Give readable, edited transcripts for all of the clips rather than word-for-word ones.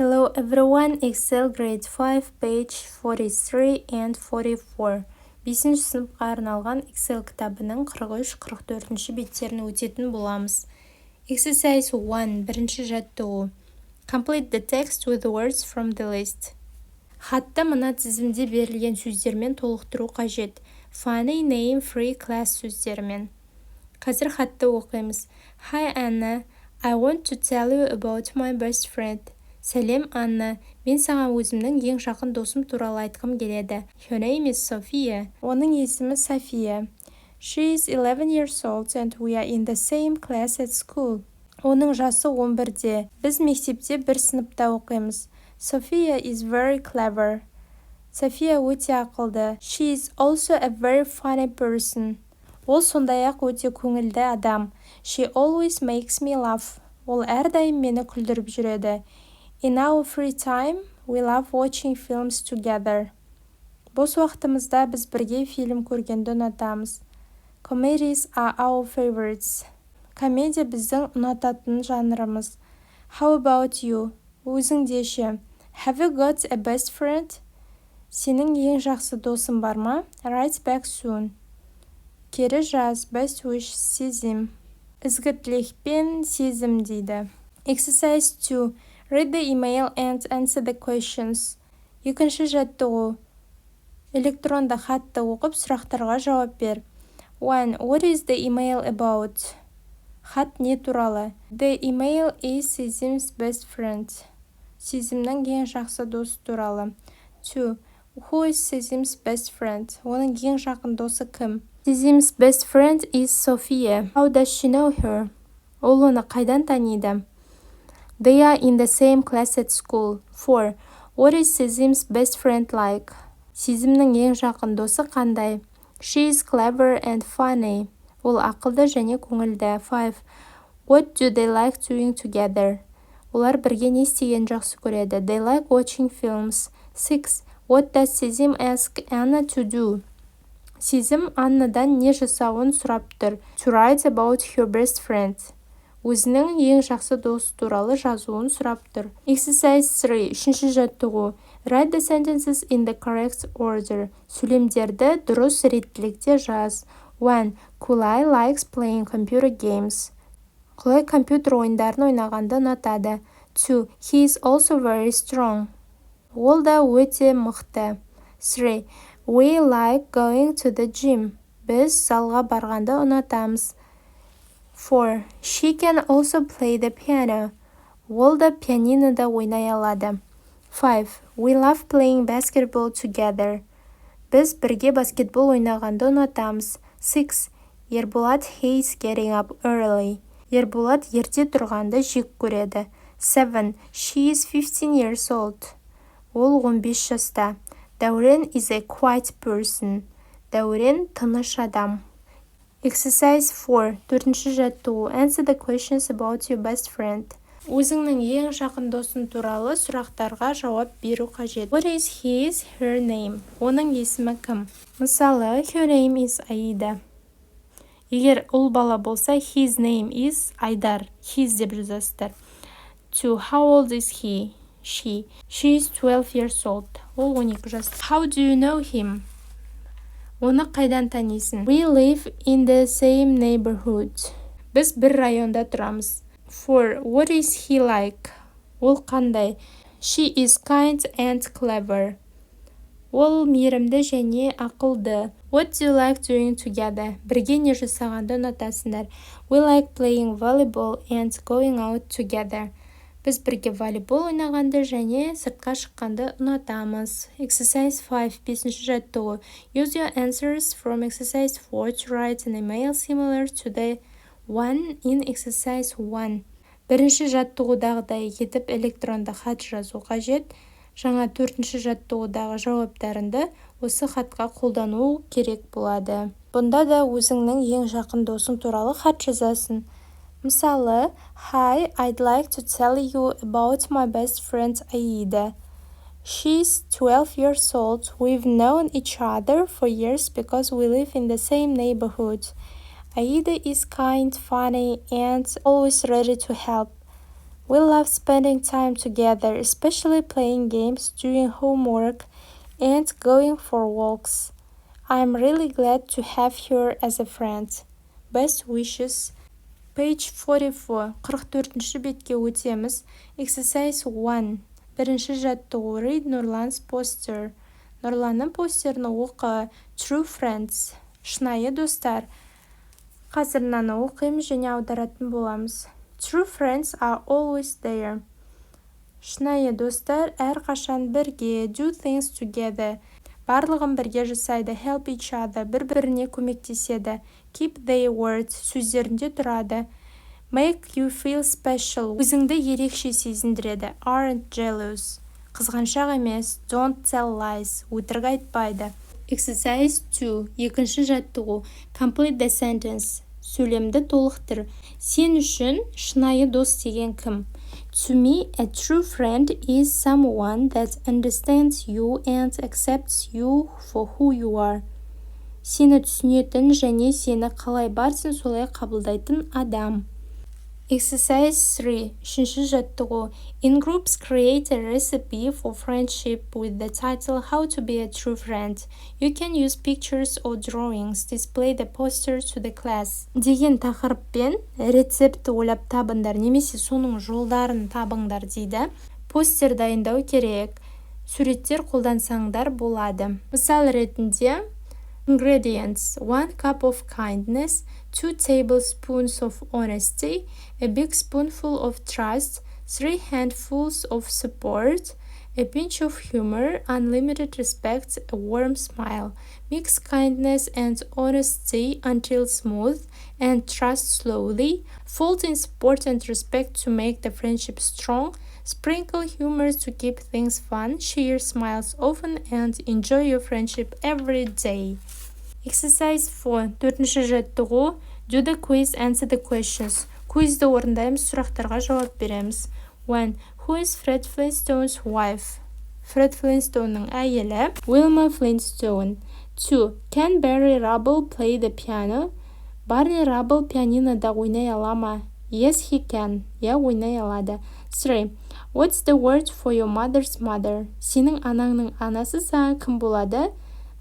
Hello everyone, Excel grade 5, page 43 and 44. 5-ші сыныпқа арналған Excel кітабының 43-44 беттерін өтетін боламыз. Exercise 1, бірінші жаттығу. Complete the text with words from the list. Хатты мына тізімде берілген сөздермен толықтыру қажет. Funny, name, free, class сөздерімен. Қазір хатты оқимыз. Hi Anna, I want to tell you about my best friend. Сәлем, Анна. Мен саған өзімнің ең жақын досым туралы айтқым келеді. Her name is Sophia. Оның есімі София. She is 11 years old and we are in the same class at school. Оның жасы 11-де. Біз мектепте бір сыныпта оқимыз. Sophia is very clever. София өте ақылды. She is also a very funny person. Ол сондай-ақ өте көңілді адам. She always makes me laugh. Ол әрдайым мені күлдіріп жүреді. In our free time, we love watching films together. Бос уақытымызда біз бірге фильм көргенді ұнатамыз. Comedies are our favorites. Комедия біздің ұнататын жанрымыз. How about you? Өзіңде ше? Have you got a best friend? Сенің ең жақсы досың бар ма? Write back soon. Кері жаз, best wish, сезім. Ізгі тілекпен сезім дейді. Exercise 2. Read the email and answer the questions. Екінші жаттығу. Электронды хатты оқып, сұрақтарға жауап бер. 1. What is the email about? Хат не туралы? The email is Сезім's best friend. Сезімнің ең жақсы досы туралы. 2. Who is Сезім's best friend? Оның ең жақын досы кім? Сезім's best friend is Sophia. How does she know her? Ол оны қайдан таниды? They are in the same class at school. 4. What is Сезім's best friend like? Сезімнің ең жақын досы қандай? She is clever and funny. Ол ақылды және көңілді. 5. What do they like doing together? Олар бірге не істеген жақсы көреді? They like watching films. 6. What does Сезім ask Anna to do? Сезім Аннадан не жасауын сұрап тұр. To write about her best friend. Өзінің ең жақсы досы туралы жазуын сұрап тұр. Exercise 3. Үшінші жаттығу. Write the sentences in the correct order. Сөйлемдерді дұрыс реттілікте жаз. 1. Kulay likes playing computer games. Құлай компьютер ойындарын ойнағанды ұнатады. 2. He is also very strong. Ол да өте мықты. 3. We like going to the gym. Біз залға барғанды ұнатамыз. 4. She can also play the piano. Ол да пианинода ойнай алады. 5. We love playing basketball together. Біз бірге баскетбол ойнағанды ұнатамыз. 6. Ерболат hates getting up early. Ерболат ерте тұрғанды жек көреді. 7. She is 15 years old. Ол 15 жаста. Дәурен is a quiet person. Дәурен тыныш адам. Exercise 4. Төртінші жаттығу. Answer the questions about your best friend. Өзіңнің ең жақын досын туралы сұрақтарға жауап беру қажет. What is his, her name? Оның есімі кім? Мысалы, her name is Аида. Егер ұл бала болса, his name is Айдар. His деп жазасыздар. 2. How old is he? She is 12 years old. Ол 12 жаста. How do you know him? Оны қайдан танисың? We live in the same neighborhood. Біз бір районда тұрамыз. 4. What is he like? Ол қандай? She is kind and clever. Ол мейірімді және ақылды. What do you like doing together? Бірге не жасағанды ұнатасыңдар? We like playing volleyball and going out together. Біз бірге волейбол ойнағанды және сыртқа шыққанды ұнатамыз. Exercise 5. Бесінші жаттығу. Use your answers from exercise 4 to write an email similar to the one in exercise 1. Бірінші жаттығудағыдай етіп электронды хат жазу қажет. Жаңа төртінші жаттығудағы жауаптарында осы хатқа қолдану керек болады. Бұнда да өзіңнің ең жақын досың туралы хат жазасың. Мысалы, Hi, I'd like to tell you about my best friend Aida. She's 12 years old. We've known each other for years because we live in the same neighborhood. Aida is kind, funny, and always ready to help. We love spending time together, especially playing games, doing homework, and going for walks. I'm really glad to have her as a friend. Best wishes. Page 44. 44-ші бетке өтеміз. Exercise 1. Бірінші жаттығу. Read Нұрлан's poster. Нұрланның постерін оқы. True friends. Шынайы достар. Қазір мынаны оқимыз және аударатын боламыз. True friends are always there. Шынайы достар әрқашан бірге. Do things together. Барлығын бірге жасайды. Help each other. Бір-біріне көмектеседі. Keep their words. Сөздерінде тұрады. Make you feel special. Өзіңді ерекше сезіндіреді. Aren't jealous. Қызғаншақ емес. Don't tell lies. Өтірік айтпайды. Exercise 2. Екінші жаттығу. Complete the sentence. Сөйлемді толықтыр. Сен үшін шынайы дос деген кім? To me, a true friend is someone that understands you and accepts you for who you are. Сені түсінетін және сені қалай барсың солай қабылдайтын адам. Exercise 3. Үшінші жаттығу. In groups, create a recipe for friendship with the title How to be a true friend. You can use pictures or drawings. Display the poster to the class. Деген тақырыппен рецепті ойлап табыңдар немесе соның жолдарын табыңдар дейді. Постер дайындау керек. Суреттер қолдансаңдар болады. Мысал ретінде Ingredients: 1 cup of kindness, 2 tablespoons of honesty, a big spoonful of trust, 3 handfuls of support, a pinch of humor, unlimited respect, a warm smile. Mix kindness and honesty until smooth and trust slowly. Fold in support and respect to make the friendship strong. Sprinkle humor to keep things fun. Share smiles often and enjoy your friendship every day. Exercise 4. Төртінші жаттығу. Do the quiz, answer the questions. Квизді орындаймыз, сұрақтарға жауап береміз. 1. Who is Fred Flintstone's wife? Fred Flintstone'ның әйелі Wilma Flintstone. 2. Can Barry Rubble play the piano? Barney Rubble пианинода ойнай ала ма? Yes, he can. Я ойнай алады. 3. What's the word for your mother's mother? Сенің анаңның анасы саған кім болады?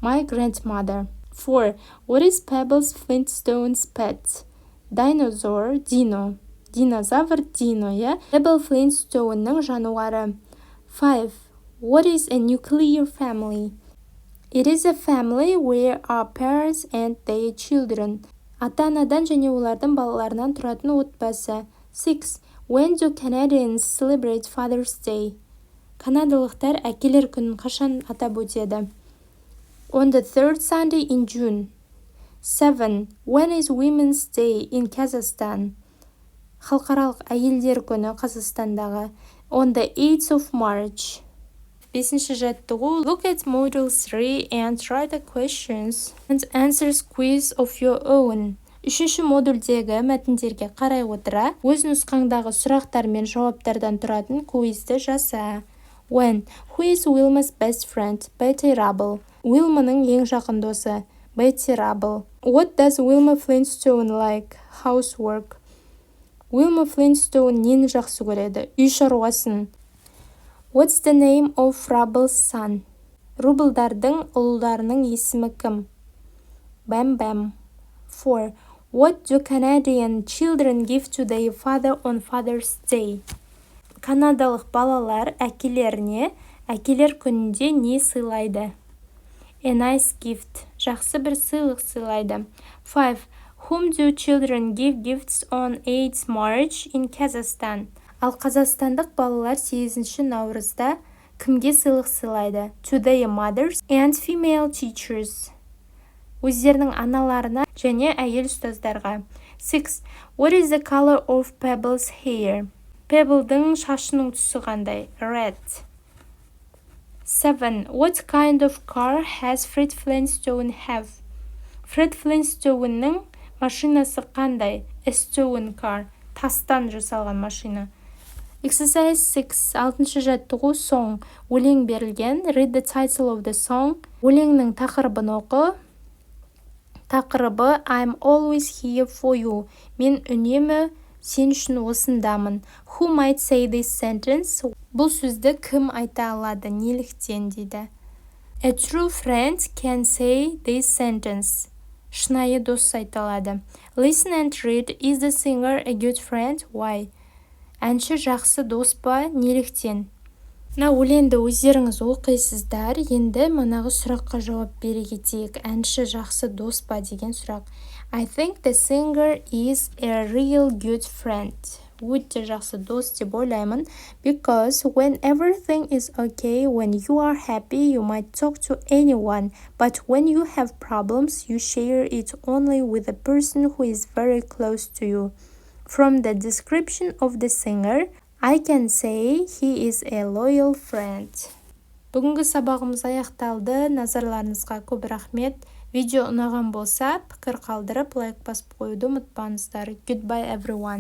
My grandmother. 4. What is Pebbles Flintstone's pet? Dinosaur, Dino. Динозавр, Dino, yeah? Pebble Flintstone'ның жануары. 5. What is a nuclear family? It is a family where are parents and their children. Ата-анадан және олардың балаларынан тұратын отбасы. 6. When do Canadians celebrate Father's Day? Канадалықтар әкелер күнін қашан атап өтеді? On the third Sunday in June. 7. When is Women's Day in Kazakhstan? Халықаралық әйелдер күні Қазақстандағы. On the 8th of March. 5-ші жаттығу. Look at Module 3 and write the questions and answers quiz of your own. 3-ші модульдегі мәтіндерге қарай отыра, өз нұсқаңдағы сұрақтар мен жауаптардан тұратын квизді жаса. 1. Who is Wilma's best friend? Betty Rubble. Wilmaның ең жақын досы. Betty Rubble. What does Wilma Flintstone like? Housework. Wilma Flintstone нені жақсы көреді? Үй шаруасын. What's the name of Rubble's son? Рублдардың ұлдарының есімі кім? Bam Bam. 4. What do Canadian children give to their father on Father's Day? Канадалық балалар әкелеріне әкелер күнінде не сыйлайды? A nice gift. Жақсы бір сыйлық сыйлайды. 5. Whom do children give gifts on 8 March in Kazakhstan? Ал қазақстандық балалар 8 наурызда кімге сыйлық сыйлайды? To their mothers and female teachers. Өздерінің аналарына және әйел ұстаздарға. 6. What is the color of Pebble's hair? Pebble'дің шашының түсі қандай? Red. 7. What kind of car has Fred Flintstone have? Fred Flintstone'ның машинасы қандай? A stone car. Тастан жасалған машина. Exercise 6. 6-шы жаттығу. Song. Өлең берілген. Read the title of the song. Өлеңнің тақырыбын оқы. Тақырыбы I'm always here for you. Мен үнемі сен үшін осындамын. Who might say this sentence? Бұл сөзді кім айта алады, неліктен дейді. A true friend can say this sentence. Шынайы дос айта алады. Listen and read. Is the singer a good friend? Why? Әнші жақсы дос па? Неліктен? Өлеңді өздеріңіз оқисыздар. Енді манағы сұраққа жауап бере кетейік. Әнші жақсы дос па деген сұрақ. I think the singer is a real good friend. Өте жақсы дос деп ойлаймын. Because when everything is okay, when you are happy, you might talk to anyone. But when you have problems, you share it only with the person who is very close to you. From the description of the singer, I can say he is a loyal friend. Бүгінгі сабағымыз аяқталды. Назарларыңызға көп рахмет. Видео ұнаған болса, пікір қалдырып, лайк басып қоюды ұмытпаңыздар. Goodbye everyone.